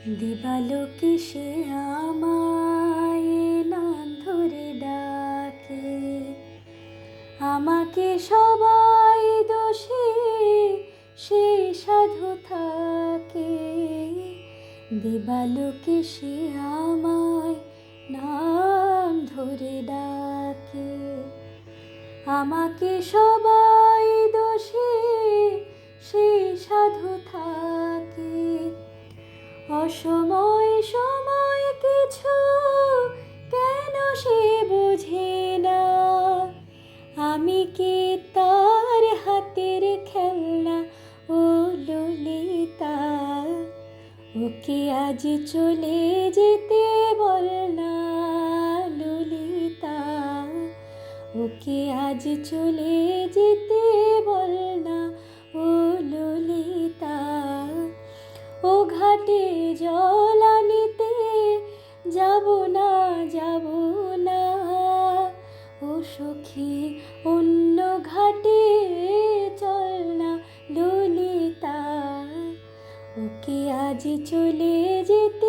দিবালোকে সে আমায় নাম ধরে ডাকে, আমাকে সবাই দোষে সে সাধু থাকে। দিবালোকে সে আমায় নাম ধরে ডাকে, আমাকে সবাই দোষে সে সাধু থাকে। অসময় সময় কিছু কেন সে বোঝে না, আমি কি তার হাতের খেলনা? ও ললিতা, ওকে আজ চলে যেতে বল না ললিতা, ওকে আজ চলে যেতে বল না ও ললিতা। ও ঘাটে জল আনিতে যাব না, যাব না ও সখী, অন্য ঘাটে চল না ললিতা, ওকে আজ চলে যেতে